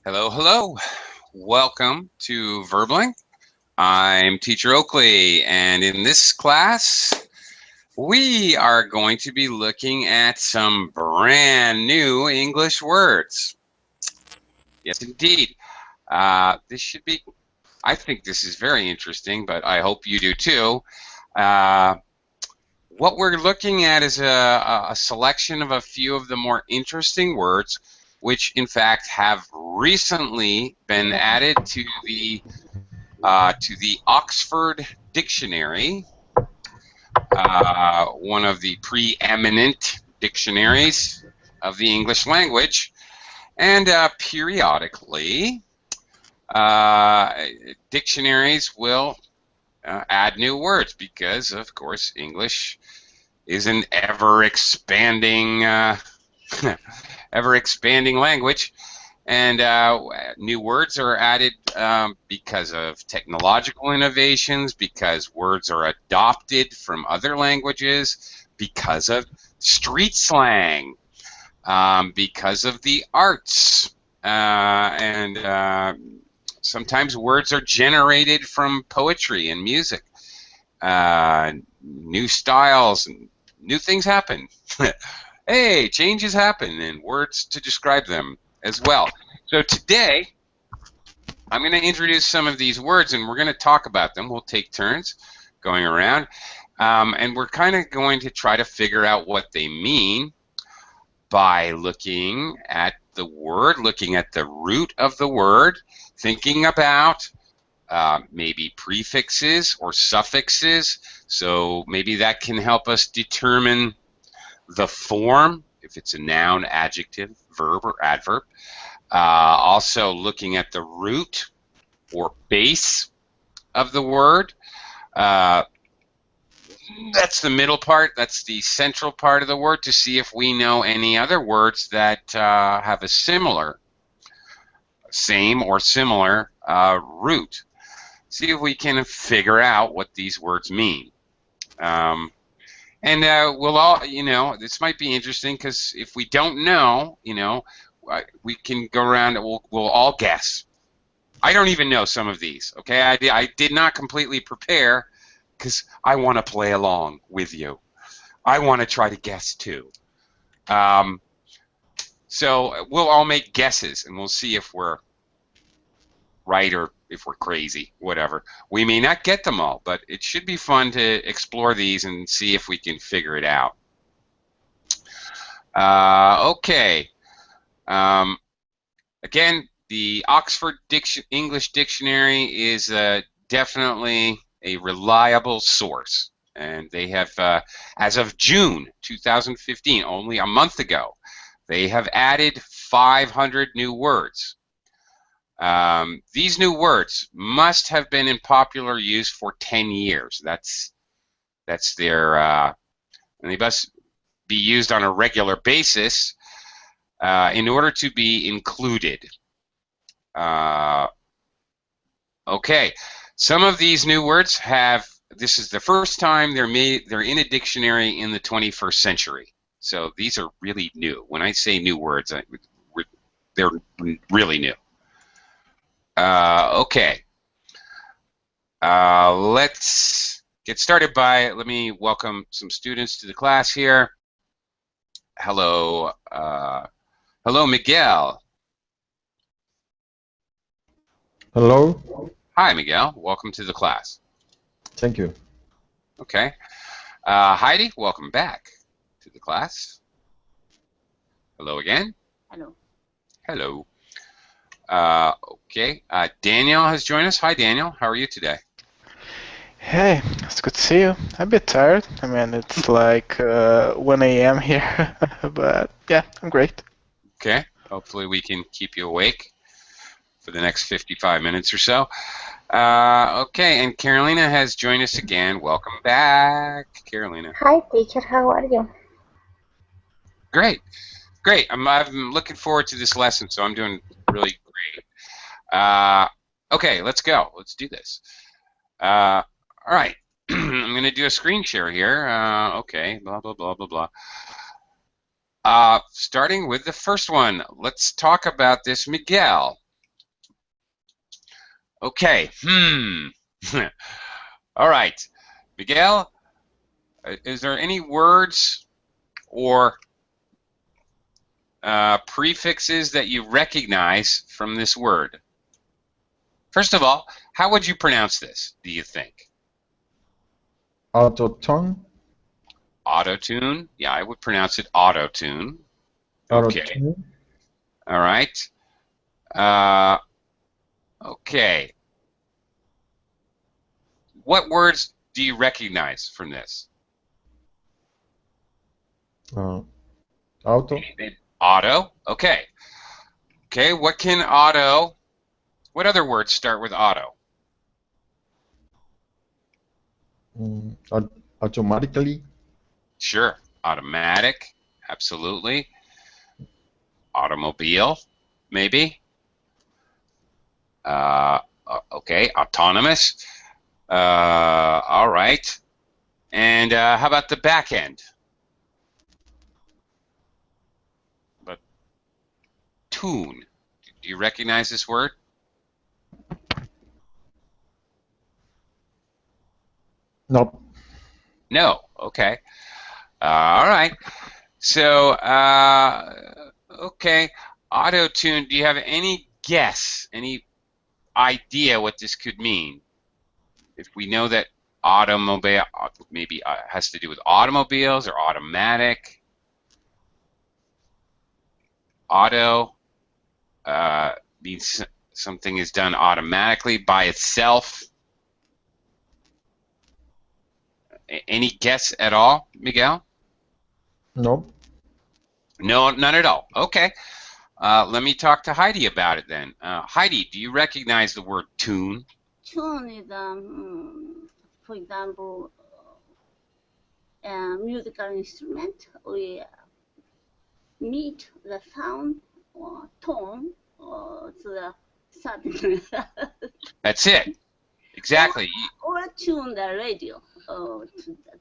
Hello, hello. Welcome to Verbling. I'm Teacher Oakley, and in this class, we are going to be looking at some brand new English words. Yes, indeed. This should be, I think this is very interesting, but I hope you do too. Uh, what we're looking at is a selection of a few of the more interesting words, which in fact have recently been added to the Oxford Dictionary, one of the preeminent dictionaries of the English language, and periodically uh, dictionaries will add new words because, of course, English is an ever-expanding ever-expanding language. And new words are added because of technological innovations, because words are adopted from other languages, because of street slang, because of the arts, and sometimes words are generated from poetry and music. New styles, and new things happen. Hey, changes happen, and words to describe them as well. So today, I'm going to introduce some of these words, and we're going to talk about them. We'll take turns going around, and we're kind of going to try to figure out what they mean by looking at the word, looking at the root of the word, thinking about maybe prefixes or suffixes. So maybe that can help us determine the form, if it's a noun, adjective, verb, or adverb. Also looking at the root or base of the word. That's the middle part, that's the central part of the word, to see if we know any other words that have a similar, same or similar root. See if we can figure out what these words mean. And we'll all, this might be interesting because if we don't know, we can go around and we'll all guess. I don't even know some of these, okay? I did not completely prepare because I want to play along with you. I want to try to guess too. So we'll all make guesses and we'll see if we're right or if we're crazy, whatever. We may not get them all, but it should be fun to explore these and see if we can figure it out. Okay. Again, the Oxford English Dictionary is definitely a reliable source. And they have, as of June 2015, only a month ago, they have added 500 new words. These new words must have been in popular use for 10 years. That's their, and they must be used on a regular basis in order to be included. Okay, some of these new words this is the first time they're in a dictionary in the 21st century. So these are really new. When I say new words, they're really new. Okay. Let's get started let me welcome some students to the class here. Hello, hello, Miguel. Hello. Hi, Miguel. Welcome to the class. Thank you. Okay. Heidi, welcome back to the class. Hello again. Hello. Hello. Okay. Daniel has joined us. Hi, Daniel. How are you today? Hey, it's good to see you. I'm a bit tired. I mean, it's like 1 a.m. here, but yeah, I'm great. Okay. Hopefully we can keep you awake for the next 55 minutes or so. Okay, and Carolina has joined us again. Welcome back, Carolina. Hi, teacher. How are you? Great. Great. I'm looking forward to this lesson, so I'm doing really great. Okay, let's go. Let's do this. All right. I'm going to do a screen share here. Okay, blah, blah, blah, blah, blah. Starting with the first one, let's talk about this Miguel. Okay. All right. Miguel, is there any words or prefixes that you recognize from this word? First of all, how would you pronounce this, do you think? Autotune. Auto-tune? Yeah, I would pronounce it auto-tune. Okay. Autotune. All right. Okay. What words do you recognize from this? Auto. Auto. Okay. Okay. What other words start with auto? Automatically. Sure. Automatic. Absolutely. Automobile. Maybe. Okay. Autonomous. All right. And how about the back end? But tune. Do you recognize this word? No. No. Okay. All right. So, okay. Auto-tune. Do you have any guess, any idea what this could mean? If we know that automobile maybe has to do with automobiles or automatic. Auto means something is done automatically by itself. Any guess at all, Miguel? No. No, none at all. Okay. Let me talk to Heidi about it then. Heidi, do you recognize the word tune? Tune is, for example, a musical instrument. We meet the sound or tone or the certain That's it. Exactly. or tune the radio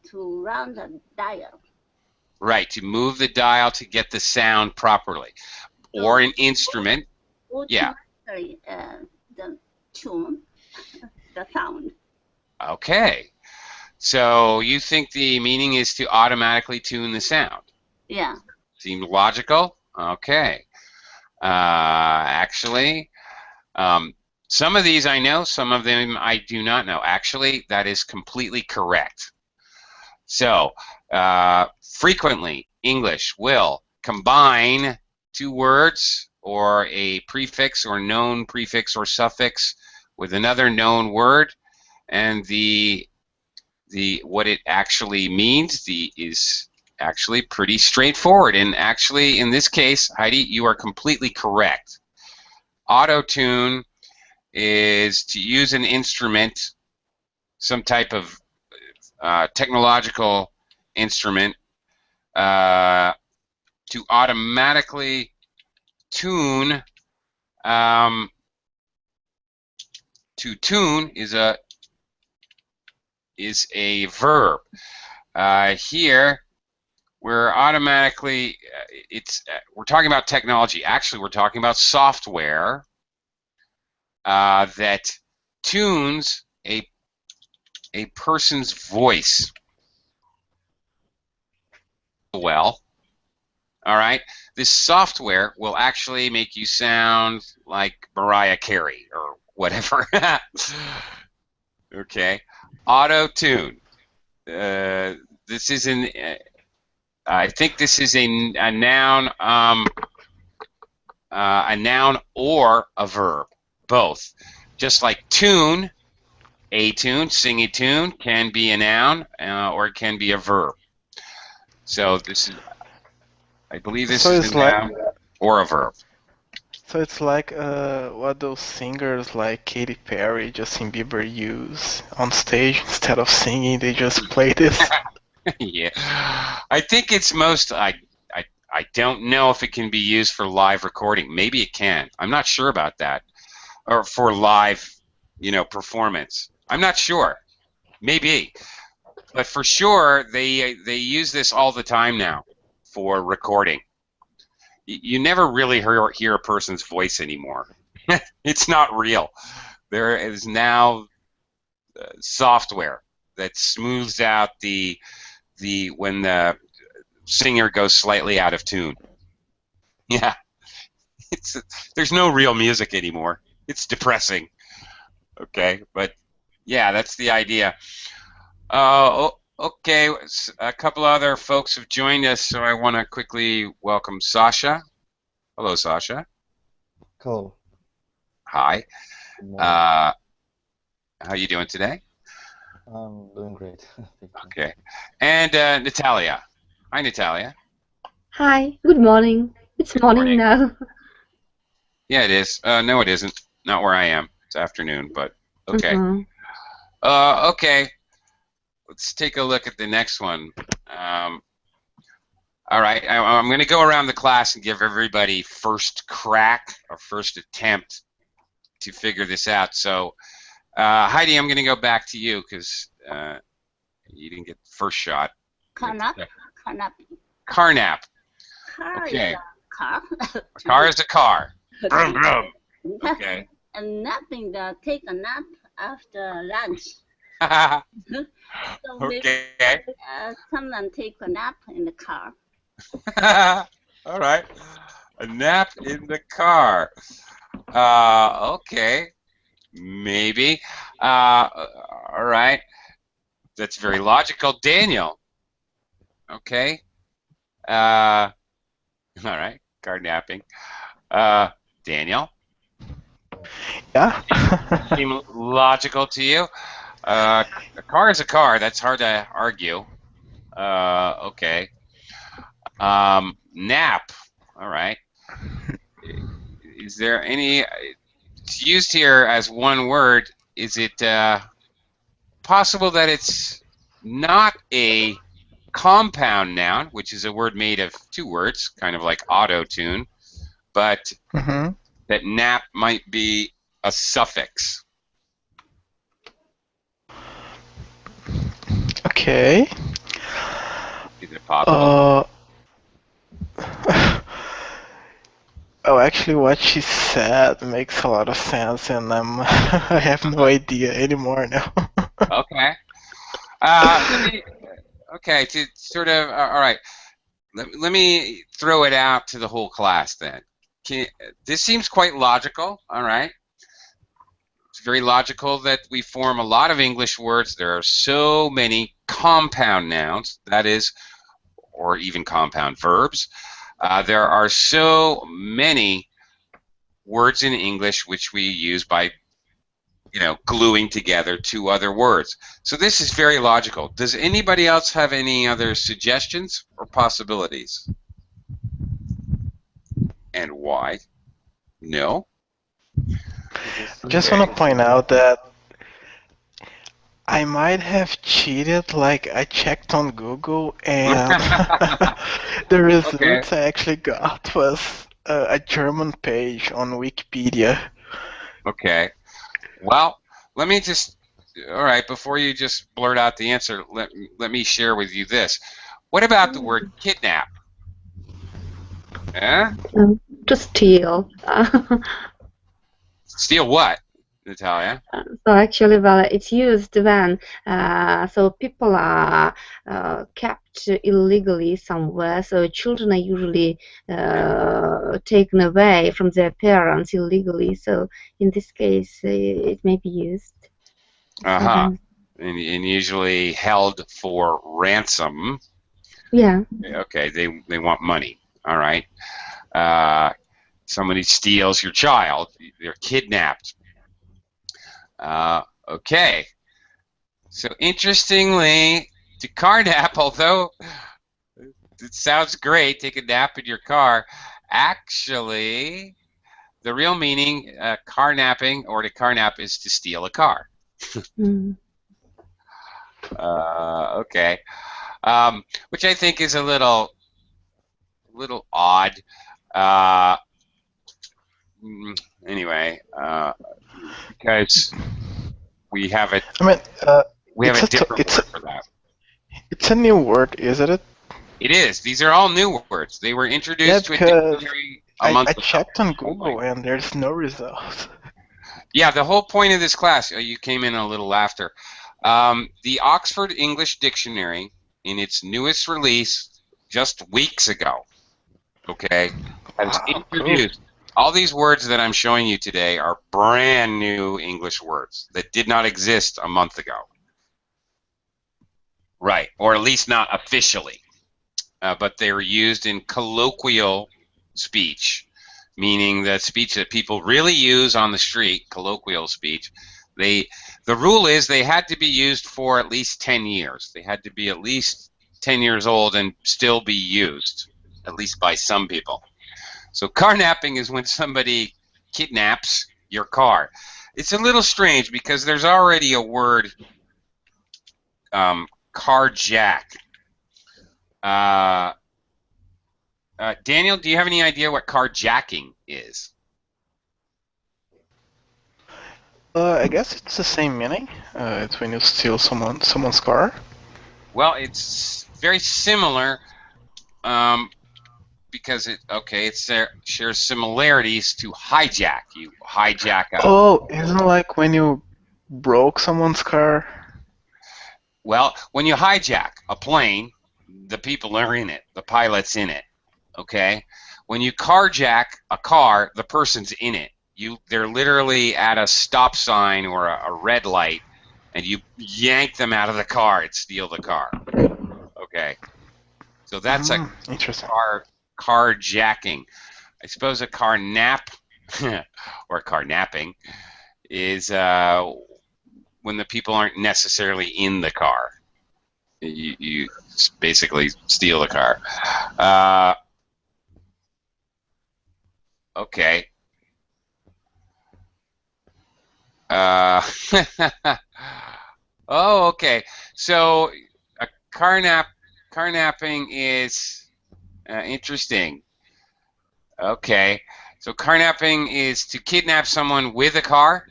to run the dial. Right, to move the dial to get the sound properly. Or an instrument. Yeah. The tune, the sound. Okay. So you think the meaning is to automatically tune the sound? Yeah. Seemed logical? Okay. Actually, some of these I know, some of them I do not know. Actually, that is completely correct. So, frequently, English will combine two words or a prefix or known prefix or suffix with another known word, and what it actually means is actually pretty straightforward. And actually, in this case, Heidi, you are completely correct. Auto-tune is to use an instrument, some type of technological instrument, to automatically tune. To tune is a verb. Here, we're automatically we're talking about technology. Actually, we're talking about software that tunes a person's voice. Well, all right. This software will actually make you sound like Mariah Carey or whatever. Okay. Auto-tune. This is I think this is a noun, or a verb, both. Just like tune, a tune, sing a tune, can be a noun or it can be a verb. So this is, I believe this is a noun or a verb. So it's like what those singers like Katy Perry, Justin Bieber use on stage instead of singing, they just play this. Yeah, I think it's I don't know if it can be used for live recording. Maybe it can. I'm not sure about that. Or for live, performance. I'm not sure. Maybe. But for sure, they use this all the time now for recording. You never really hear a person's voice anymore. It's not real. there is now software that smooths out the when the singer goes slightly out of tune. Yeah, there's no real music anymore. It's depressing. Okay, but yeah, that's the idea. Okay, a couple other folks have joined us, so I want to quickly welcome Sasha. Hello, Sasha. Cool. Hi. No, How you doing today? I'm doing great. Thank you. Okay. And Natalia. Hi, Natalia. Hi, good morning. It's morning Morning. now. Yeah, it is. No, it isn't. Not where I am. It's afternoon, but okay. Mhm. Okay. Let's take a look at the next one. All right. I'm going to go around the class and give everybody first crack or first attempt to figure this out. So, Heidi, I'm going to go back to you because you didn't get the first shot. Carnap. Carnap. Car Okay. is a car. A car is a car. Brum, brum. Okay. And napping, take a nap after lunch. So maybe Okay. someone take a nap in the car. All right. A nap in the car. Okay. Maybe. All right. That's very logical. Daniel. Okay. All right. Car napping. Daniel. Yeah. Seem logical to you? A car is a car. That's hard to argue. Okay. Nap. All right. Is there any? It's used here as one word. Is it possible that it's not a compound noun, which is a word made of two words, kind of like auto-tune, but Mhm. that nap might be a suffix? Okay. Is it possible? Oh, actually, what she said makes a lot of sense, and I have no idea anymore now. Okay. Okay, to sort of, all right. Let me throw it out to the whole class then. This seems quite logical, all right? It's very logical that we form a lot of English words. There are so many compound nouns, that is, or even compound verbs. There are so many words in English which we use by, gluing together two other words. So this is very logical. Does anybody else have any other suggestions or possibilities? And why? No? Just want to point out that I might have cheated. Like, I checked on Google, and the results I actually got was a German page on Wikipedia. Okay. Well, let me just, all right, before you just blurt out the answer, let me share with you this. What about the word kidnap? Yeah? To steal. Steal what, Natalia? So actually, well, it's used when so people are kept illegally somewhere. So children are usually taken away from their parents illegally. So in this case, it may be used. Uh-huh. And usually held for ransom. Yeah. Okay, they want money. All right. Somebody steals your child. They're kidnapped. Okay. So interestingly, to car nap, although it sounds great, take a nap in your car, actually, the real meaning, car napping or to car nap is to steal a car. Okay. Which I think is a little odd. Anyway, because we have it. I mean, we have a different word for that. It's a new word, isn't it? It is. These are all new words. They were introduced to a dictionary a month ago. I checked on Google and there's no result. Yeah, the whole point of this class, you came in a little after. The Oxford English Dictionary, in its newest release just weeks ago, okay, has Wow, cool. introduced all these words that I'm showing you today are brand new English words that did not exist a month ago. Right, or at least not officially. But they were used in colloquial speech, meaning the speech that people really use on the street, colloquial speech. The rule is they had to be used for at least 10 years. They had to be at least 10 years old and still be used, at least by some people. So carnapping is when somebody kidnaps your car. It's a little strange because there's already a word, carjack. Daniel, do you have any idea what carjacking is? I guess it's the same meaning. It's when you steal someone's car. Well, it's very similar because it shares similarities to hijack. You hijack a. Oh, isn't it like when you broke someone's car? Well, when you hijack a plane, the people are in it. The pilot's in it. Okay. When you carjack a car, the person's in it. They're literally at a stop sign or a red light, and you yank them out of the car and steal the car. Okay. So that's a interesting. carjacking. I suppose a car nap or carnapping is when the people aren't necessarily in the car. You basically steal the car. Okay. Oh, okay. So a carnapping is interesting. Okay. So carnapping is to kidnap someone with a car.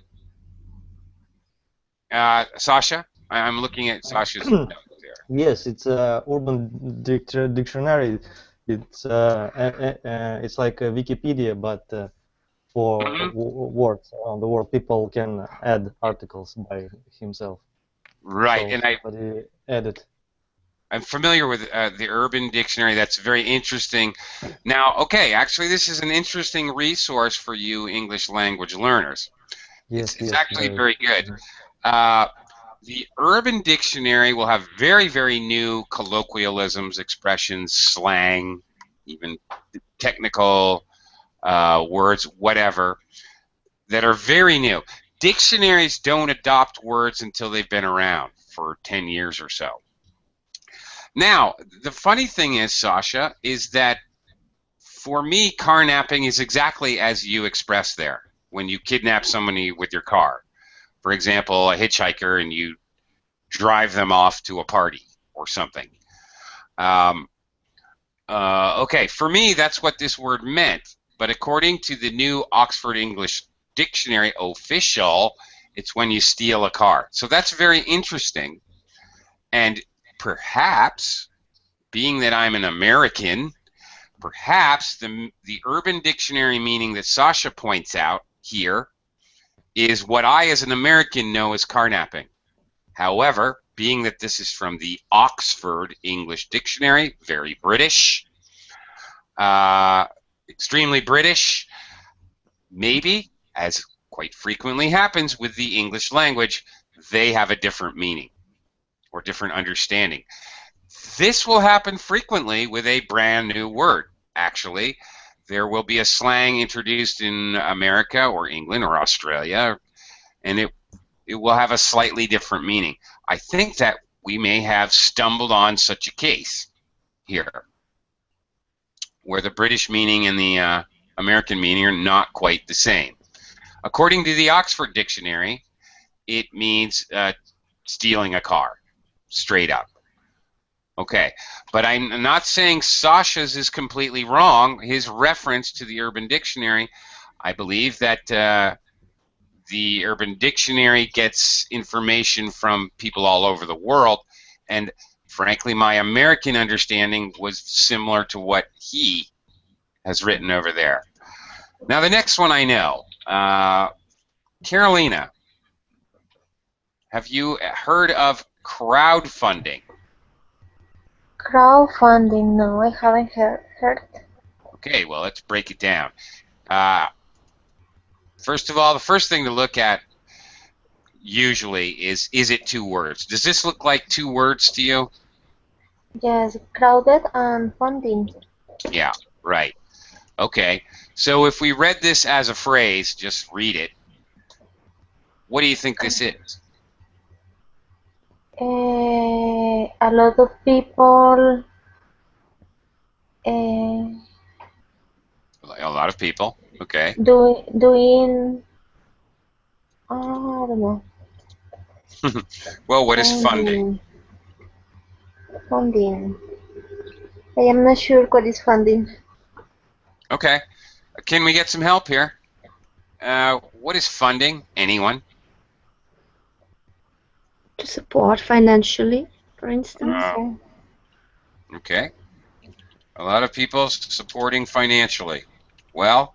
Sasha, I'm looking at Sasha's notes there. Yes, it's Urban Dictionary. It's like a Wikipedia, but for words around the world, people can add articles by himself. Right, so and somebody added. I'm familiar with the Urban Dictionary. That's very interesting. Now, okay, actually, this is an interesting resource for you English language learners. Yes, it's actually very good. The Urban Dictionary will have very, very new colloquialisms, expressions, slang, even technical words, whatever, that are very new. Dictionaries don't adopt words until they've been around for 10 years or so. Now, the funny thing is, Sasha, is that for me, carnapping is exactly as you expressed there, when you kidnap somebody with your car. For example, a hitchhiker, and you drive them off to a party or something. Okay, for me, that's what this word meant. But according to the new Oxford English Dictionary official, it's when you steal a car. So that's very interesting. And perhaps, being that I'm an American, perhaps the Urban Dictionary meaning that Sasha points out here is what I as an American know as carnapping. However, being that this is from the Oxford English Dictionary, very British, extremely British, maybe, as quite frequently happens with the English language, they have a different meaning or different understanding. This will happen frequently with a brand new word. Actually, there will be a slang introduced in America or England or Australia, and it will have a slightly different meaning. I think that we may have stumbled on such a case here, where the British meaning and the American meaning are not quite the same. According to the Oxford Dictionary, it means stealing a car, straight up. Okay, but I'm not saying Sasha's is completely wrong. His reference to the Urban Dictionary, I believe that the Urban Dictionary gets information from people all over the world, and frankly, my American understanding was similar to what he has written over there. Now, the next one I know, Carolina, have you heard of crowdfunding? Crowdfunding? No, I haven't heard. Okay, well, let's break it down. First of all, the first thing to look at usually is it 2 words? Does this look like 2 words to you? Yes, crowded and funding. Yeah, right. Okay, so if we read this as a phrase, just read it, what do you think this is? A lot of people. A lot of people, okay. Doing. I don't know. Well, what is funding? Funding. I am not sure what is funding. Okay, can we get some help here? What is funding? Anyone? To support financially, for instance. Okay. A lot of people supporting financially. Well,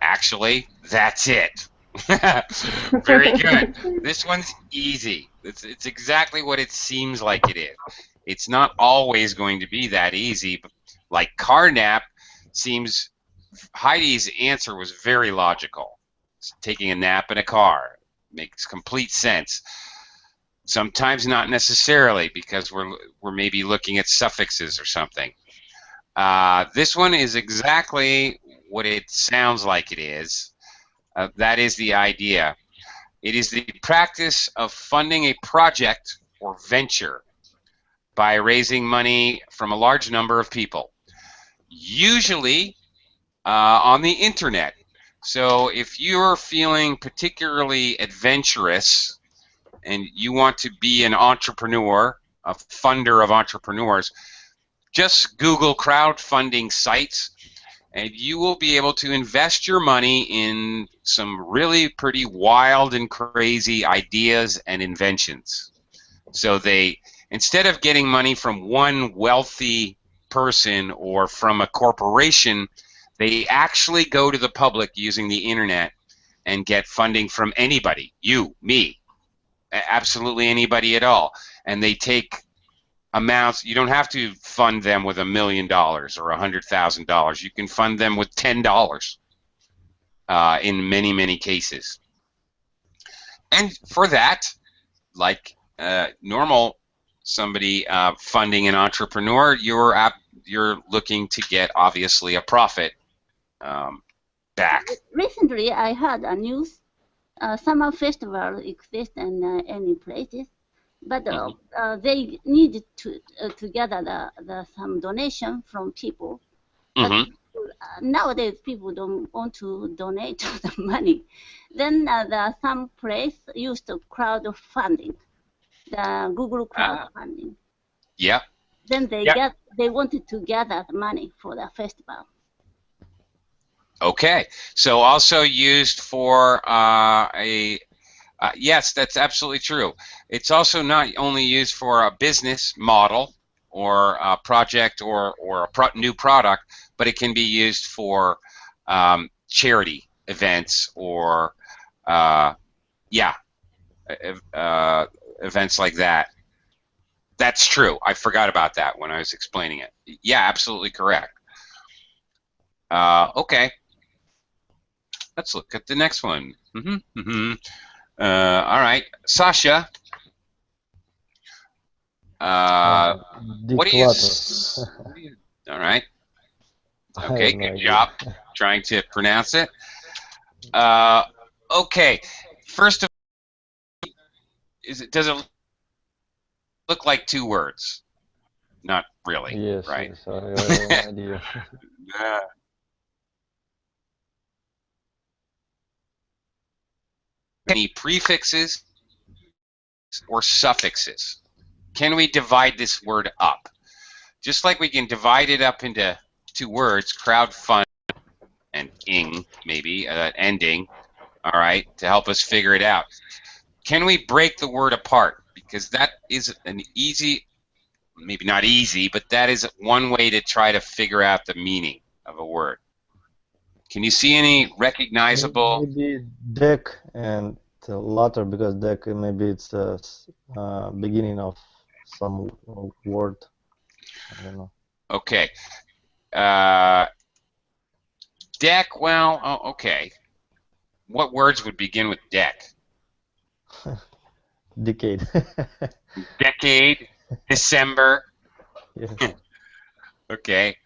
actually, that's it. Very good. This one's easy. It's exactly what it seems like it is. It's not always going to be that easy. But like car nap seems, Heidi's answer was very logical. Taking a nap in a car makes complete sense. Sometimes not necessarily, because we're maybe looking at suffixes or something. This one is exactly what it sounds like it is. That is the idea. It is the practice of funding a project or venture by raising money from a large number of people, usually on the internet. So if you're feeling particularly adventurous and you want to be an entrepreneur, a funder of entrepreneurs, just Google crowdfunding sites and you will be able to invest your money in some really pretty wild and crazy ideas and inventions. So they, instead of getting money from one wealthy person or from a corporation, they actually go to the public using the internet and get funding from anybody, you, me, absolutely anybody at all. And they take amounts. You don't have to fund them with $1 million or $100,000. You can fund them with $10 in many, many cases. And for that, like normal somebody funding an entrepreneur, you're looking to get obviously a profit back. Recently, I heard a news. Summer festival exists in any places, but they need to gather some donation from people. But nowadays, people don't want to donate the money. Then some place used crowdfunding, the Google crowdfunding. Yeah. Then they wanted to gather the money for the festival. Okay, so also used for yes, that's absolutely true. It's also not only used for a business model or a project or a new product, but it can be used for charity events or events like that. That's true. I forgot about that when I was explaining it. Yeah, absolutely correct. Okay. Let's look at the next one. All right, Sasha. What do you? All right. Okay, good job trying to pronounce it. Okay, first of all, does it look like 2 words? Not really. Yes. Right. Yes, I have no idea. Any prefixes or suffixes? Can we divide this word up? Just like we can divide it up into 2 words, crowdfund and ing, maybe, ending, all right, to help us figure it out. Can we break the word apart? Because that is an easy, maybe not easy, but that is one way to try to figure out the meaning of a word. Can you see any recognizable? Maybe deck and latter, because deck maybe it's the beginning of some word. I don't know. Okay. Deck, well, oh, okay. What words would begin with deck? Decade. Decade, December. Yes. Okay.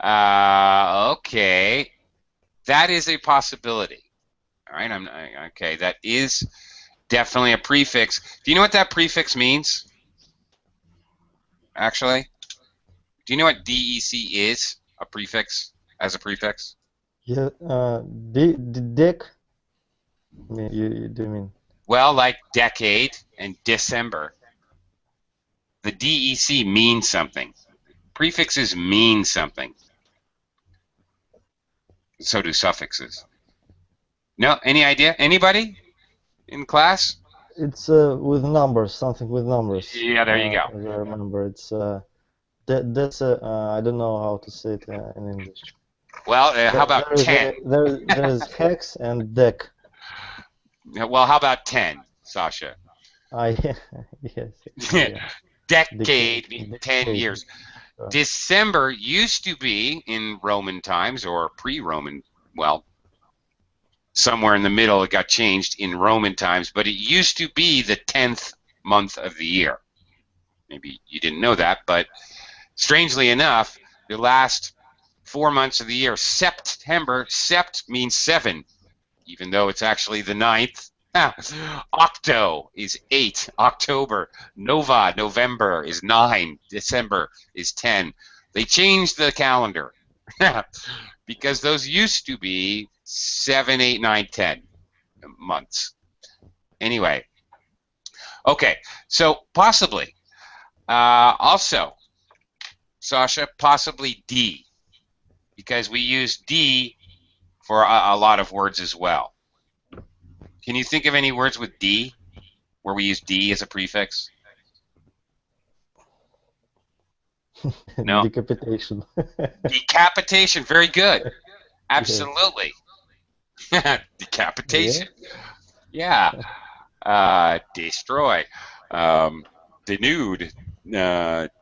Okay. That is a possibility. All right. Okay. That is definitely a prefix. Do you know what that prefix means? Actually, do you know what DEC is? A prefix as a prefix? Yeah. The deck. You do mean? Well, like decade and December. The DEC means something. Prefixes mean something. So do suffixes. No, any idea? Anybody in class? It's with numbers, something with numbers. Yeah, there you go. As I remember, it's that's I don't know how to say it in English. Well, how about 10? There's hex and deck. Well, how about 10, Sasha? Yes. Yeah. Decade means 10 years. Sure. December used to be in Roman times or pre-Roman, well, somewhere in the middle it got changed in Roman times, but it used to be the 10th month of the year. Maybe you didn't know that, but strangely enough, the last 4 months of the year, September, sept means 7, even though it's actually the 9th. Octo is 8, October. Nova, November is 9, December is 10. They changed the calendar because those used to be 7, 8, 9, 10 months. Anyway, okay, so possibly. Also, Sasha, possibly D, because we use D for a lot of words as well. Can you think of any words with D, where we use D as a prefix? No? Decapitation. Decapitation, very good. Absolutely. Decapitation. Yeah. Destroy. Denude.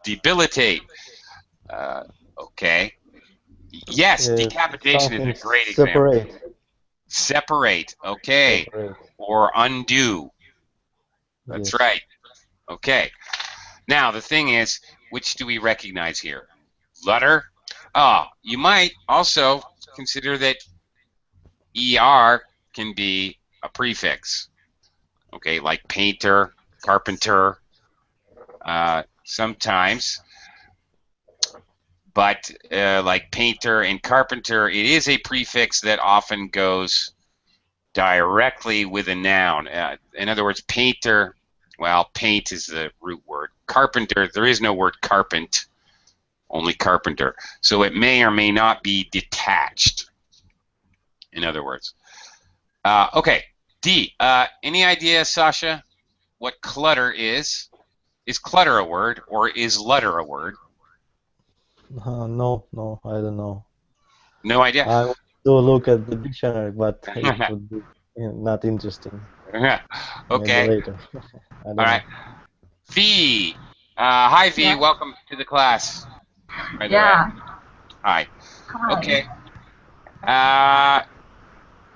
Debilitate. Okay. Yes, decapitation is a great example. Separate. Okay. Separate. Or undo. That's Yes. right. Okay. Now, the thing is, which do we recognize here? Letter? Oh, you might also consider that ER can be a prefix. Okay, like painter, carpenter, sometimes. But like painter and carpenter, it is a prefix that often goes directly with a noun. In other words, painter, well, paint is the root word. Carpenter, there is no word carpent, only carpenter. So it may or may not be detached, in other words. Okay, D. Any idea, Sasha, what clutter is? Is clutter a word, or is lutter a word? No, I don't know. No idea? I want to look at the dictionary, but it would be not interesting. Okay. Maybe later. I don't All right. V. Hi, V. Yeah. Welcome to the class. By the Yeah. way. Hi. Hi. Okay.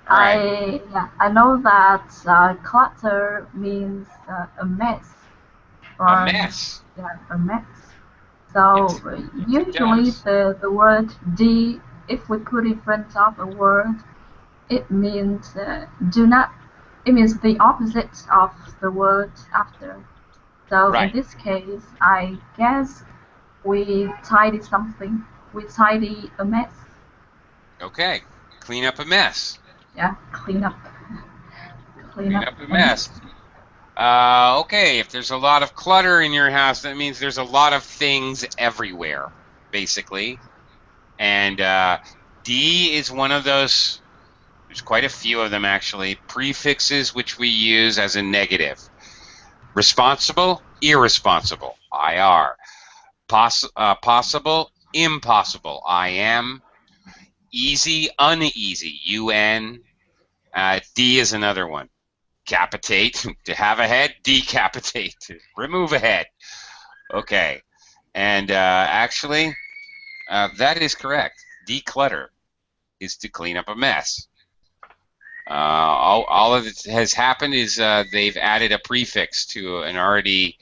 All right. I know that clutter means a mess. A mess. Yeah, a mess. So usually does. the word D, if we put in front of a word, it means do not. It means the opposite of the word after. So Right. in this case, I guess we tidy something. We tidy a mess. Okay. Clean up a mess. Yeah, clean up. Clean up a mess. Okay, if there's a lot of clutter in your house, that means there's a lot of things everywhere, basically. And D is one of those, there's quite a few of them actually, prefixes which we use as a negative. Responsible, irresponsible, IR. Possible, impossible, IM. Easy, uneasy. UN. D is another one. Capitate, to have a head. Decapitate, to remove a head. Okay. And actually, that is correct. Declutter is to clean up a mess. All of it has happened is they've added a prefix to an already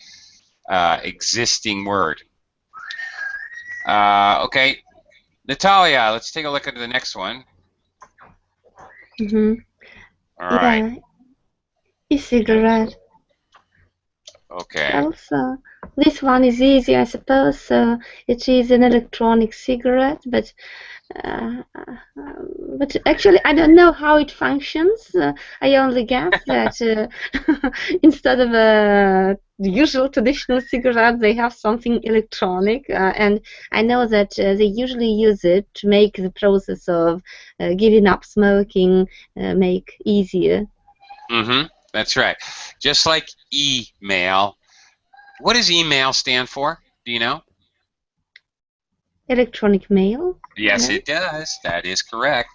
existing word. Okay, Natalia, let's take a look at the next one. Mm-hmm. All right. Yeah, e-cigarette. Okay. Also, this one is easy, I suppose. It is an electronic cigarette, but actually I don't know how it functions. I only guess that instead of the usual traditional cigarette, they have something electronic, and I know that they usually use it to make the process of giving up smoking make easier. Mm-hmm. That's right. Just like email. What does email stand for? Do you know? Electronic mail? Yes, it does. That is correct.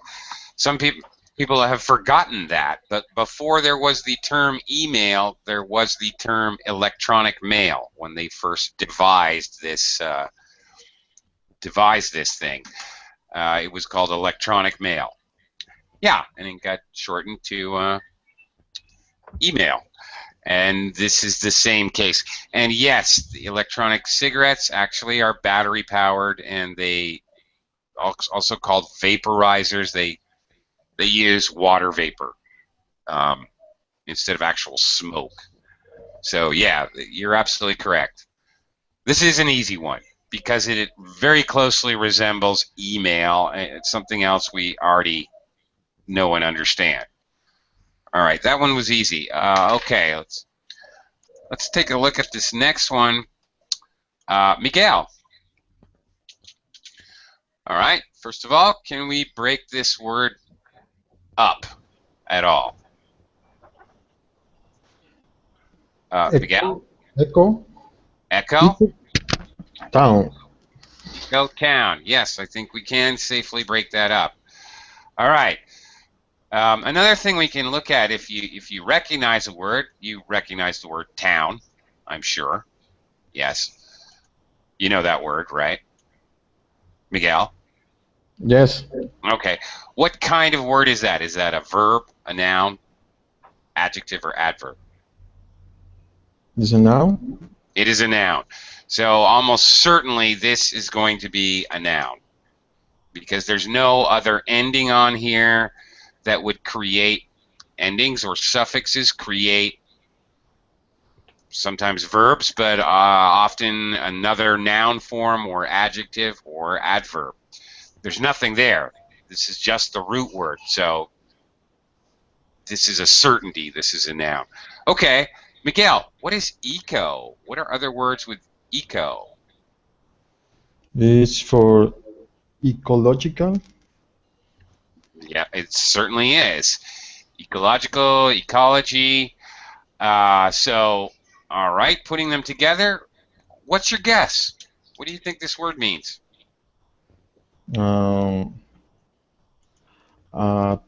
Some people have forgotten that, but before there was the term email, there was the term electronic mail when they first devised this thing. It was called electronic mail. Yeah, and it got shortened to email. And this is the same case. And yes, the electronic cigarettes actually are battery powered, and they also called vaporizers. They use water vapor instead of actual smoke. So yeah, you're absolutely correct. This is an easy one because it very closely resembles email. It's something else we already know and understand. All right, that one was easy. Okay, let's take a look at this next one. Miguel. All right, first of all, can we break this word up at all? Miguel? Echo. Echo? Town. Echo town. Yes, I think we can safely break that up. All right. Another thing we can look at, if you recognize a word, you recognize the word town, I'm sure. Yes. You know that word, right? Miguel? Yes. Okay. What kind of word is that? Is that a verb, a noun, adjective, or adverb? Is a noun? It is a noun. So almost certainly this is going to be a noun because there's no other ending on here that would create endings, or suffixes create sometimes verbs, but often another noun form or adjective or adverb. There's nothing there. This is just the root word. So this is a certainty. This is a noun. Okay, Miguel, what is eco? What are other words with eco? It's for ecological. Yeah, it certainly is. Ecological, ecology. So, all right, putting them together, what's your guess? What do you think this word means? A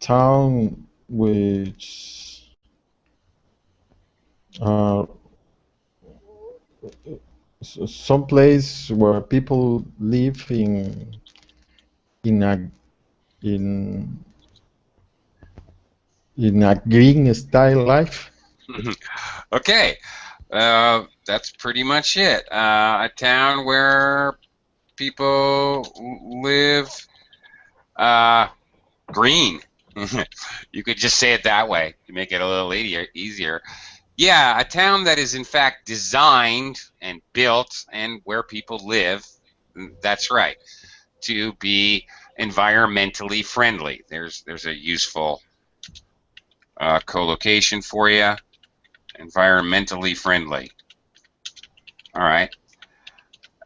town which some place where people live in a green style life. Okay, that's pretty much it. A town where people live green. You could just say it that way to make it a little easier. Yeah, a town that is in fact designed and built and where people live, that's right, to be environmentally friendly. There's a useful collocation for you. Environmentally friendly. All right.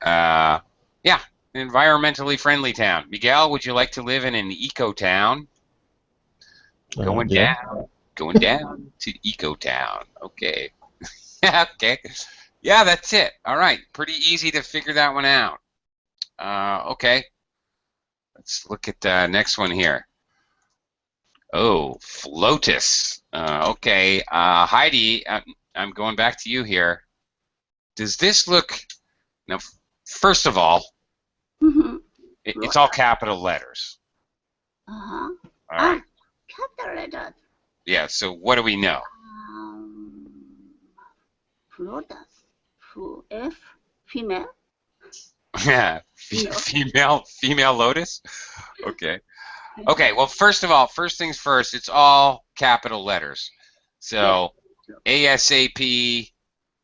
Yeah, environmentally friendly town. Miguel, would you like to live in an eco town? Going down to eco town. Okay. Okay. Yeah, that's it. All right. Pretty easy to figure that one out. Okay. Let's look at the next one here. Oh, FLOTUS. Okay, Heidi, I'm going back to you here. Does this look... Now, first of all, it's all capital letters. Uh-huh. All right. Capital letters. Yeah, so what do we know? FLOTUS. F, female. Yeah, female lotus? Okay. Okay, well, first of all, first things first, it's all capital letters. So, ASAP,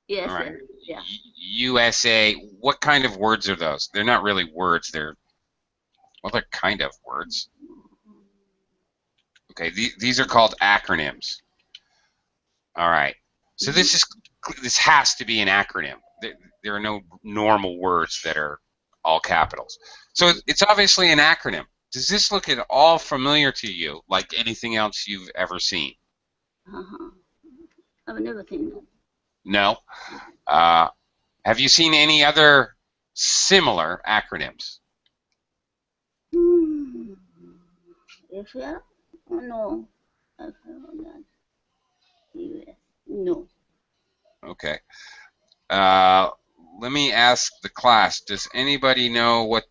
Yes, all right. yeah. USA, what kind of words are those? They're not really words, they're kind of words. Okay, these are called acronyms. All right, so this has to be an acronym. There are no normal words that are all capitals. So it's obviously an acronym. Does this look at all familiar to you, like anything else you've ever seen? I've never seen that. No? Have you seen any other similar acronyms? FL? Oh, no. US. No. Okay. Let me ask the class, does anybody know what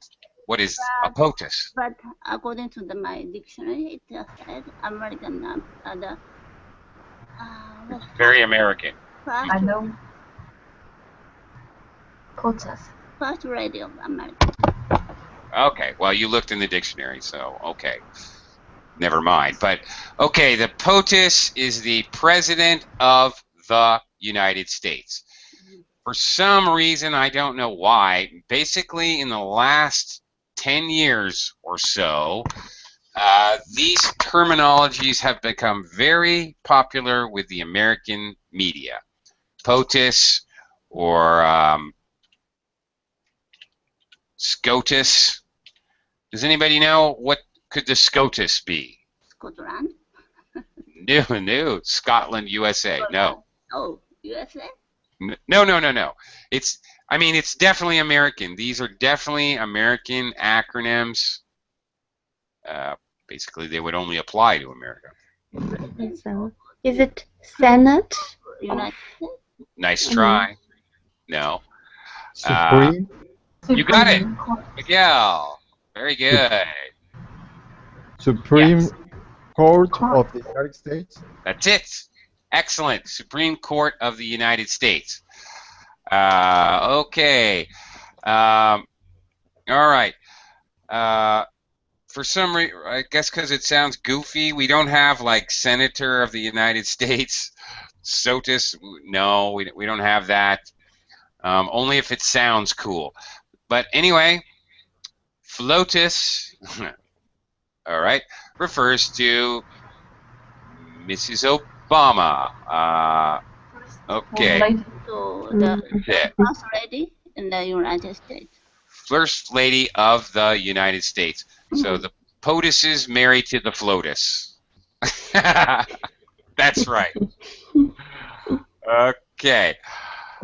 is a POTUS? But according to my dictionary, it said American. Very American. I know. POTUS. First lady of America. Okay, well, you looked in the dictionary, so okay. Never mind. But, okay, the POTUS is the President of the United States. For some reason, I don't know why, basically in the last 10 years or so, these terminologies have become very popular with the American media. POTUS or SCOTUS. Does anybody know what could the SCOTUS be? Scotland? No, Scotland, USA. No. Oh, USA? No. It's definitely American. These are definitely American acronyms. Basically, they would only apply to America. So, is it Senate? United States? Nice try. No. Supreme? You got it, Miguel. Very good. Supreme Yes. Court of the United States? That's it. Excellent. Supreme Court of the United States. Okay. All right. For some reason, I guess because it sounds goofy, we don't have like Senator of the United States, SOTUS. No, we don't have that. Only if it sounds cool. But anyway, FLOTUS, all right, refers to Mrs. Obama. Okay. So the first lady in the United States. First Lady of the United States. So the POTUS is married to the FLOTUS. That's right. Okay.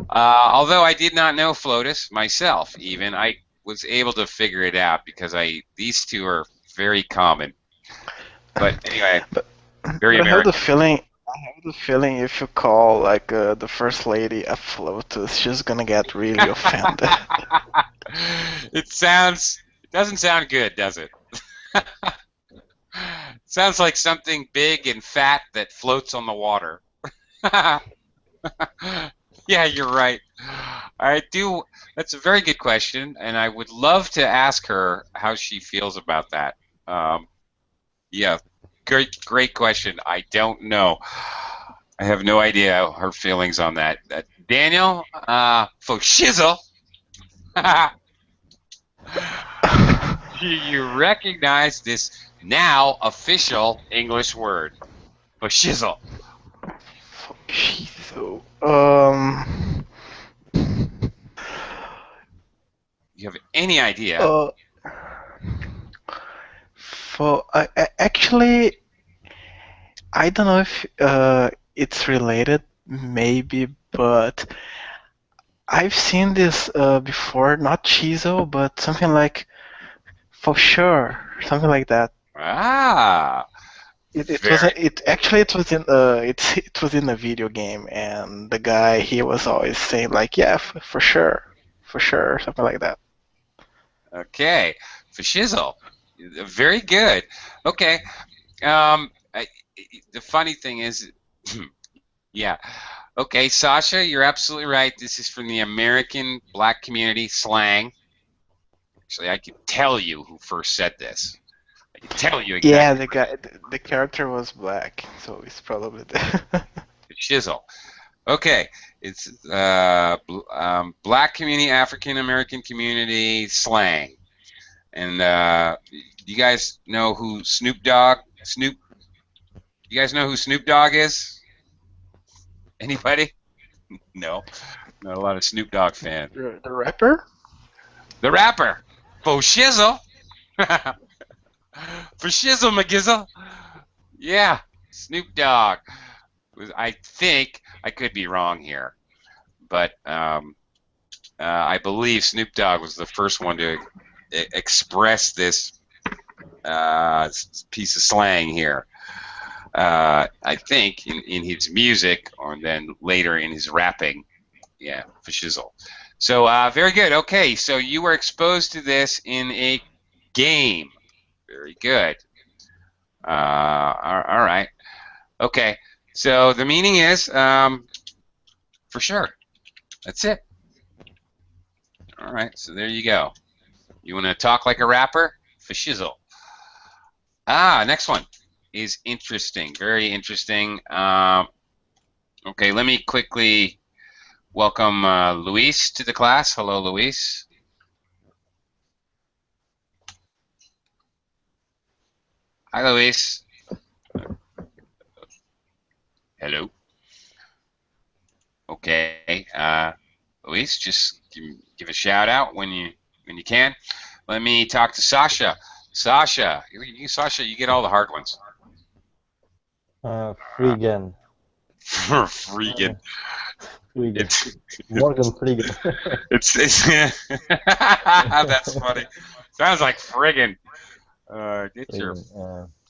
Although I did not know FLOTUS myself, even I was able to figure it out because these two are very common. But anyway, very I have American. the feeling if you call like the first lady a FLOTUS, she's gonna get really offended. It doesn't sound good, does it? Sounds like something big and fat that floats on the water. Yeah, you're right. That's a very good question, and I would love to ask her how she feels about that. Yeah, great question. I don't know. I have no idea her feelings on that. Daniel, for shizzle. Do you recognize this now official English word? For shizzle. Shizzle. You have any idea? Actually, I don't know if it's related, maybe, but I've seen this before. Not shizzle, but something like For sure, something like that. Ah. It was in a video game, and the guy, he was always saying like, yeah, for sure, something like that. Okay, for shizzle. Very good. Okay. The funny thing is, yeah. Okay, Sasha, you're absolutely right. This is from the American Black community slang. Actually, I can tell you who first said this. I can tell you exactly. Yeah, the character was black, so it's probably the shizzle. Okay, it's Black community, African American community slang. And you guys know who Snoop Dogg? You guys know who Snoop Dogg is? Anybody? No, not a lot of Snoop Dogg fan. The rapper? The rapper. For shizzle. For shizzle, McGizzle. Yeah, Snoop Dogg. I think, I could be wrong here, but I believe Snoop Dogg was the first one to express this piece of slang here. I think in his music, or then later in his rapping. Yeah, for shizzle. So very good. Okay, so you were exposed to this in a game. Very good. All right. Okay. So the meaning is for sure. That's it. All right. So there you go. You want to talk like a rapper? For shizzle. Next one is interesting. Very interesting. Okay, let me quickly welcome Luis to the class. Hello, Luis. Hi, Luis. Hello. Okay, Luis, just give a shout out when you can. Let me talk to Sasha. Sasha, you get all the hard ones. Freegan. Freegan. Freegan. Morgan Freegan. It's that's funny. Sounds like friggin'. Get your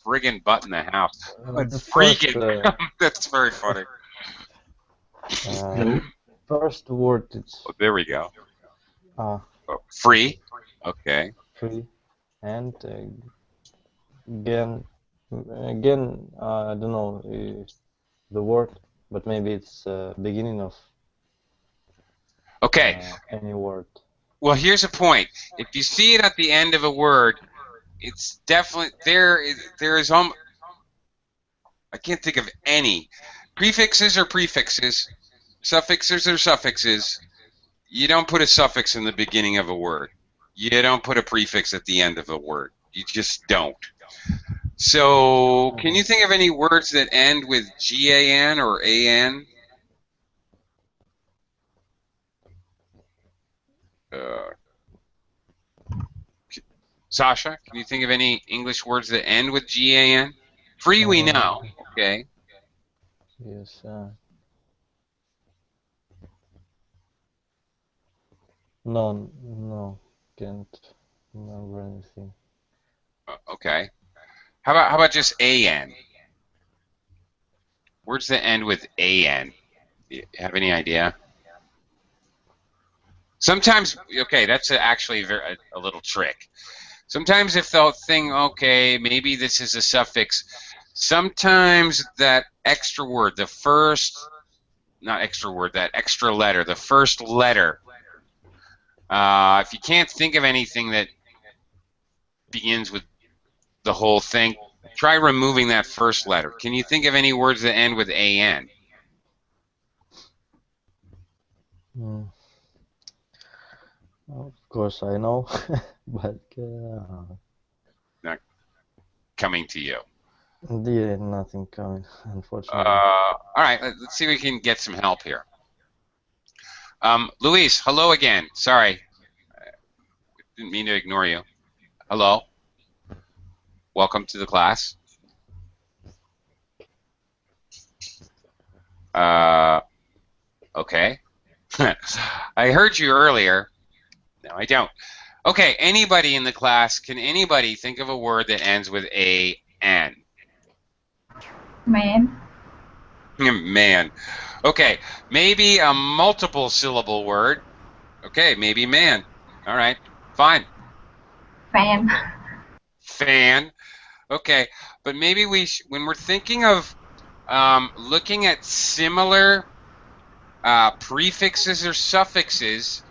friggin' butt in the house. Freegan. That's very funny. First word it's. Oh, there we go. Free. Okay. Free. And again, I don't know the word, but maybe it's beginning of. Okay. Any word. Well, here's a point. If you see it at the end of a word, it's definitely there is I can't think of any. Prefixes are prefixes. Suffixes are suffixes. You don't put a suffix in the beginning of a word. You don't put a prefix at the end of a word. You just don't. So, can you think of any words that end with GAN or AN? Sasha, can you think of any English words that end with GAN? Free, we know. Okay. Yes. No, can't remember anything. Okay. How about just AN? Words that end with AN. Do you have any idea? Sometimes, okay, that's actually a little trick. Sometimes if the thing, okay, maybe this is a suffix, sometimes that extra word, the first, not extra word, that extra letter, the first letter, if you can't think of anything that begins with the whole thing, try removing that first letter. Can you think of any words that end with AN? Of course I know, but not coming to you. Yeah, nothing coming, unfortunately. All right, let's see if we can get some help here. Luis, hello again. Sorry, didn't mean to ignore you. Hello. Welcome to the class. Okay. I heard you earlier. No, I don't. Okay, anybody in the class, can anybody think of a word that ends with A-N? Man. Man. Okay, maybe a multiple syllable word. Okay, maybe man. All right, fine. Fan. Fan. Okay, but maybe when we're thinking of looking at similar prefixes or suffixes,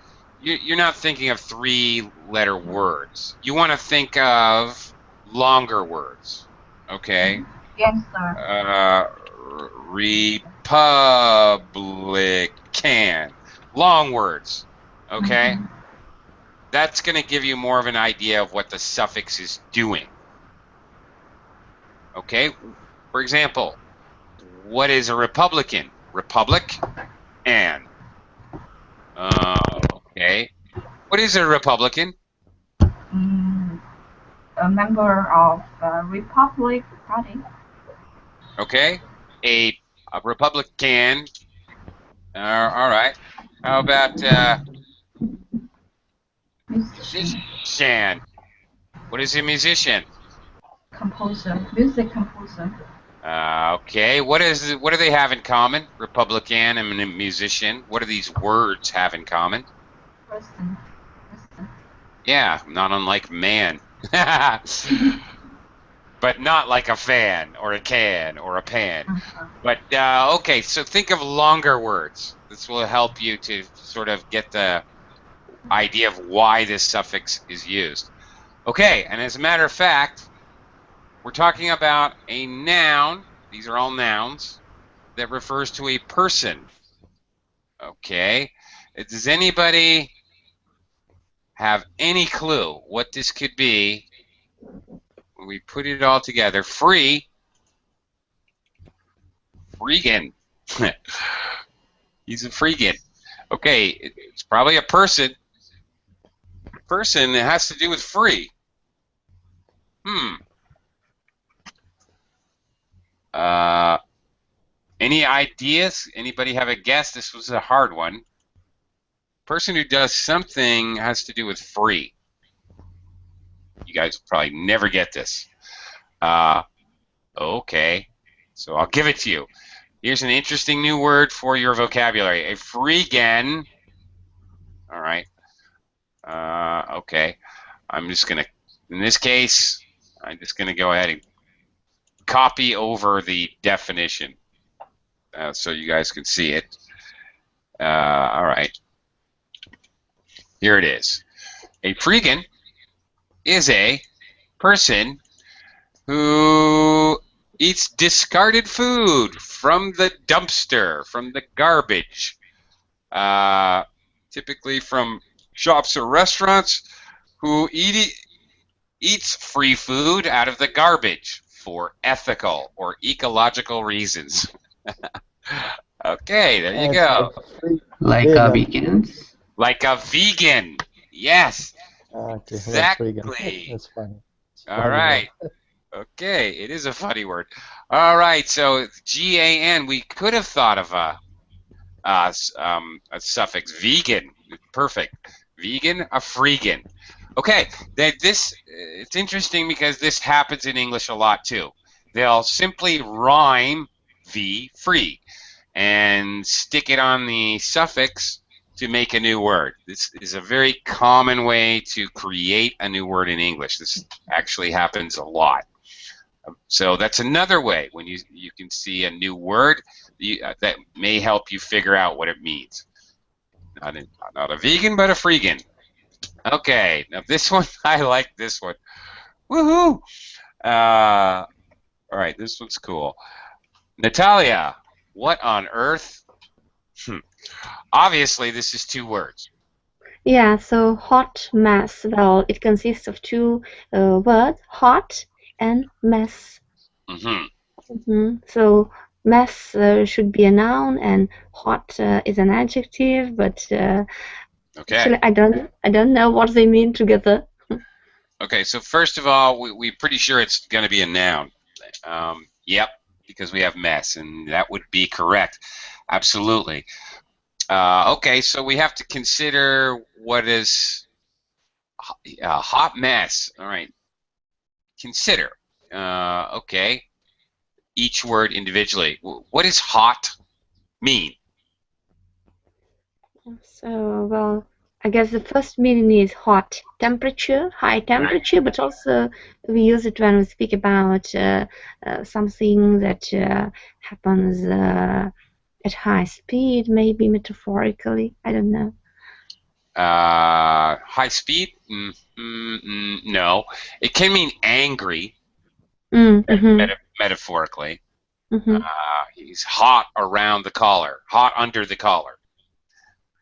you're not thinking of 3-letter words. You want to think of longer words. Okay. Yes, sir. Republican. Long words. Okay. Mhm. That's going to give you more of an idea of what the suffix is doing. Okay. For example, what is a Republican? Republic and. Okay. What is a Republican? A member of Republic Party. Okay. A Republican. All right. How about musician? What is a musician? Composer. Music composer. Okay. What do they have in common? Republican and a musician. What do these words have in common? Person. Yeah, not unlike man. But not like a fan or a can or a pan. But okay, so think of longer words. This will help you to sort of get the idea of why this suffix is used. Okay, and as a matter of fact, we're talking about a noun. These are all nouns that refers to a person. Okay, does anybody have any clue what this could be? When we put it all together, freegan. He's a freegan. Okay, it's probably a person. Person that has to do with free. Any ideas? Anybody have a guess? This was a hard one. Person who does something has to do with free. You guys will probably never get this. Okay, so I'll give it to you. Here's an interesting new word for your vocabulary. A freegan. All right. Okay. I'm just going to, in this case, I'm just going to go ahead and copy over the definition so you guys can see it. All right. Here it is. A freegan is a person who eats discarded food from the dumpster, from the garbage, typically from shops or restaurants, who eats free food out of the garbage for ethical or ecological reasons. Okay, there you go. Like vegans? Like a vegan. Yes. Okay, exactly. That's funny. All right. Okay, it is a funny word. All right, so G-A-N, we could have thought of a suffix, vegan. Perfect. Vegan, a freegan. Okay, it's interesting because this happens in English a lot too. They'll simply rhyme V, free, and stick it on the suffix to make a new word. This is a very common way to create a new word in English. This actually happens a lot. So that's another way when you can see a new word that may help you figure out what it means. Not a vegan, but a freegan. Okay, now this one, I like this one. Woohoo! All right, this one's cool. Natalia, what on earth? Obviously, this is 2 words. Yeah, so hot mess. Well, it consists of 2 words, hot and mess. So mess should be a noun and hot is an adjective, but actually I don't know what they mean together. Okay, so first of all, we're pretty sure it's going to be a noun. Yep, because we have mess, and that would be correct. Absolutely. Okay, so we have to consider what is hot mess. All right. Consider. Okay. Each word individually. What does hot mean? So, well, I guess the first meaning is hot temperature, high temperature, but also we use it when we speak about something that happens at high speed, maybe metaphorically. I don't know. High speed? No. It can mean angry, metaphorically. He's hot around the collar, hot under the collar.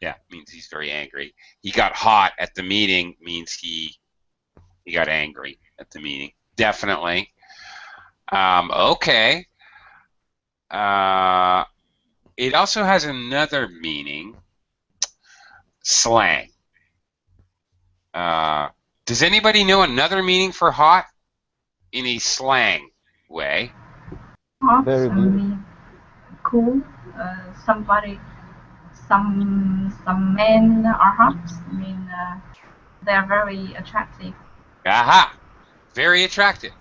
Yeah, means he's very angry. He got hot at the meeting means he got angry at the meeting. Definitely. Okay. It also has another meaning. Slang. Does anybody know another meaning for hot in a slang way? Hot Very mean cool. Somebody, some men are hot. I mean, they're very attractive. Aha! Very attractive.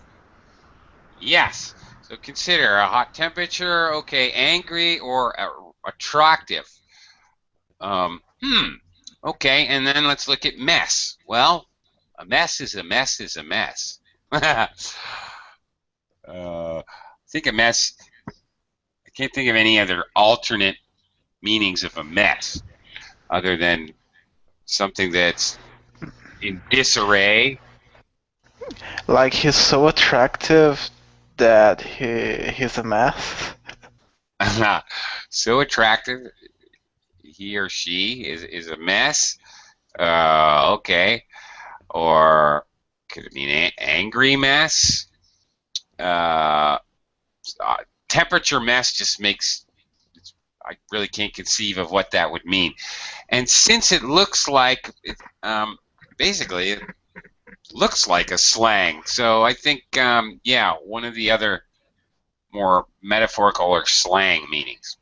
Yes. So consider a hot temperature, okay, angry or attractive. Okay, and then let's look at mess. Well, a mess is a mess is a mess. I think a mess, I can't think of any other alternate meanings of a mess other than something that's in disarray. Like he's so attractive that he's a mess. So attractive, he or she is a mess. Okay. Or could it mean angry mess? Temperature mess just makes, I really can't conceive of what that would mean. And since it looks like, basically, it looks like a slang. So I think, yeah, one of the other more metaphorical or slang meanings.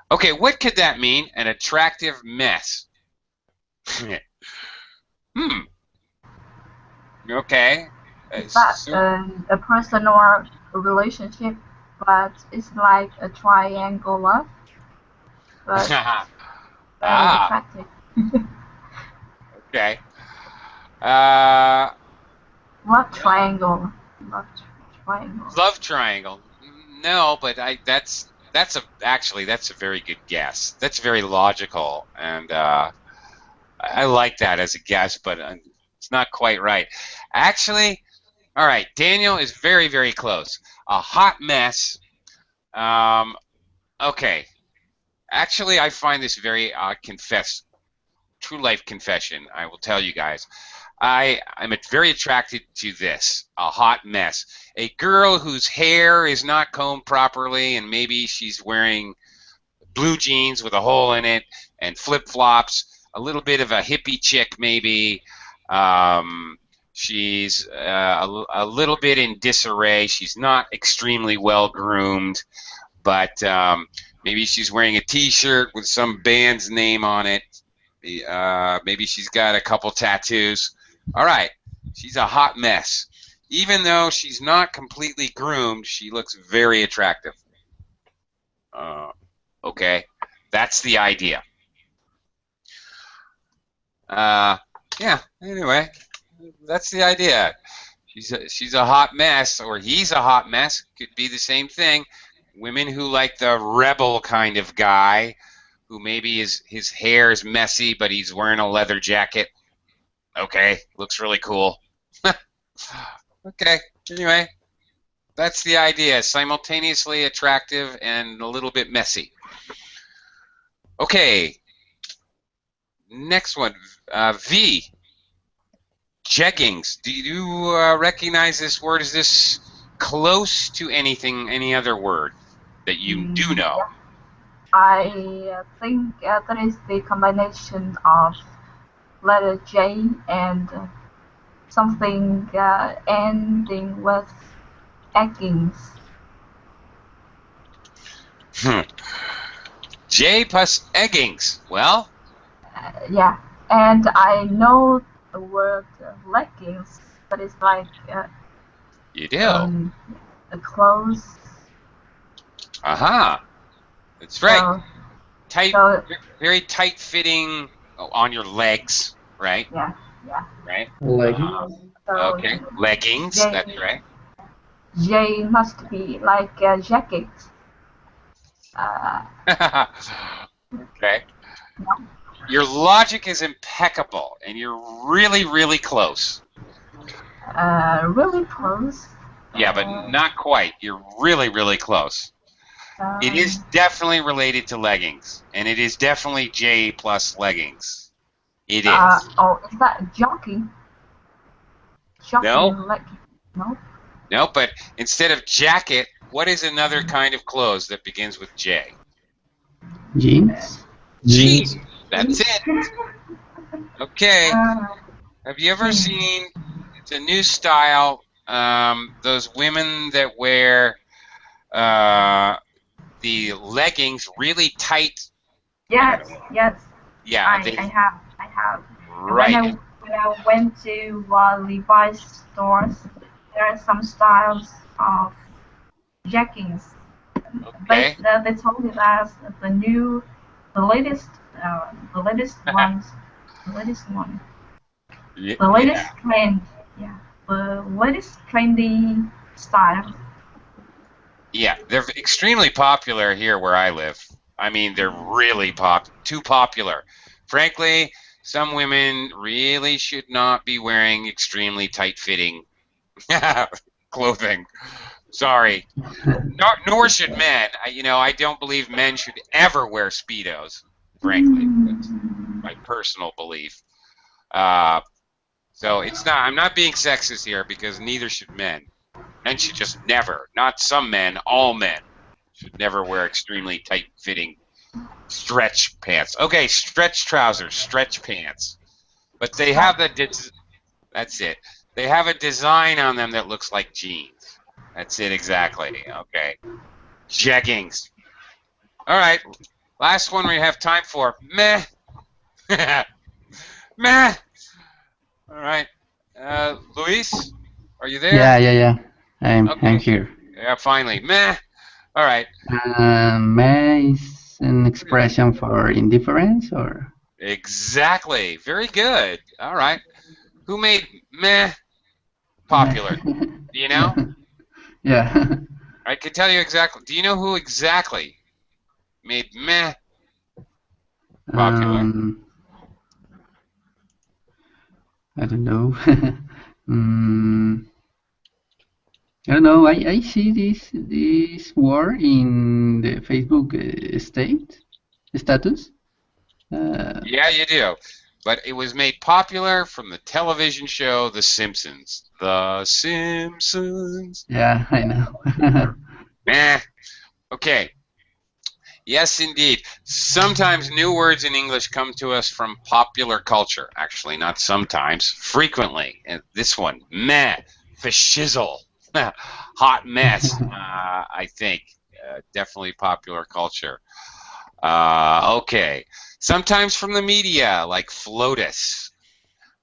Okay, what could that mean? An attractive mess. Okay. It's not a person or a relationship, but it's like a triangle love. But very attractive. Okay. Love triangle. Love triangle. Love triangle. No, but that's a very good guess. That's very logical, and I like that as a guess, but it's not quite right. Actually, all right, Daniel is very, very close. A hot mess. Okay. Actually, I find this very true life confession. I will tell you guys. I'm very attracted to this, a hot mess. A girl whose hair is not combed properly and maybe she's wearing blue jeans with a hole in it and flip-flops, a little bit of a hippie chick maybe. She's a little bit in disarray. She's not extremely well-groomed, but maybe she's wearing a T-shirt with some band's name on it. Maybe she's got a couple tattoos. All right, she's a hot mess. Even though she's not completely groomed, she looks very attractive. Okay, that's the idea. Yeah, anyway, that's the idea. She's a hot mess, or he's a hot mess. Could be the same thing. Women who like the rebel kind of guy, who maybe his hair is messy, but he's wearing a leather jacket. Okay, looks really cool. Okay, anyway, that's the idea. Simultaneously attractive and a little bit messy. Okay, next one, V. Jeggings. Do you recognize this word? Is this close to any other word that you do know? I think that is the combination of letter J and something ending with eggings. J plus eggings. Well? Yeah, and I know the word leggings, but it's like You do. a clothes. Aha. That's right. So, Very tight fitting on your legs, right? Yeah. Right. Leggings. Okay. Leggings. That's right. J must be like a jacket. Okay. Your logic is impeccable, and you're really, really close. Really close. Yeah, but not quite. You're really, really close. It is definitely related to leggings, and it is definitely J plus leggings. It is. Oh, is that jockey? No. Legging. No. No, but instead of jacket, what is another kind of clothes that begins with J? Jeans. Jeans. That's it. Okay. Have you ever seen? It's a new style. Those women that wear the leggings really tight. Yes. Yeah. I have. Right. When I went to Levi's stores, there are some styles of jackets. Okay. They told me that the latest ones, the latest one, the latest trend, the latest trendy style. Yeah, they're extremely popular here where I live. I mean, they're really too popular. Frankly, some women really should not be wearing extremely tight-fitting clothing. Sorry. Nor should men. I don't believe men should ever wear Speedos, frankly. That's my personal belief. So I'm not being sexist here because neither should men. Men should just never, not some men, all men should never wear extremely tight-fitting stretch pants. Okay, stretch trousers, stretch pants. But they have that's it. They have a design on them that looks like jeans. That's it exactly. Okay. Jeggings. All right. Last one we have time for. Meh. Meh. All right. Luis, are you there? Yeah. I'm here. Yeah, finally. Meh. All right. Meh is an expression for indifference, or? Exactly. Very good. All right. Who made meh popular? Do you know? Yeah. I can tell you exactly. Do you know who exactly made meh popular? I don't know. I don't know. I see this word in the Facebook status. Yeah, you do. But it was made popular from the television show The Simpsons. The Simpsons. Yeah, I know. Meh. Okay. Yes, indeed. Sometimes new words in English come to us from popular culture. Actually, not sometimes. Frequently. And this one, meh, for shizzle. Hot mess, I think. Definitely popular culture. Okay. Sometimes from the media, like FLOTUS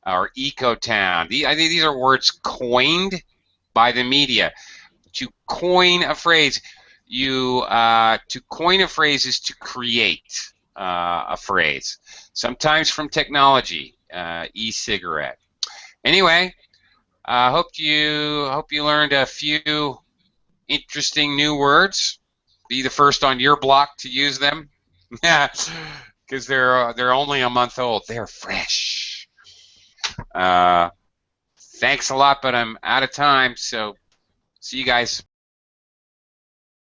or Ecotown. I think these are words coined by the media. To coin a phrase, to coin a phrase is to create a phrase. Sometimes from technology, e-cigarette. Anyway, hope you learned a few interesting new words. Be the first on your block to use them, because they're only a month old. They're fresh. Thanks a lot, but I'm out of time. So see you guys.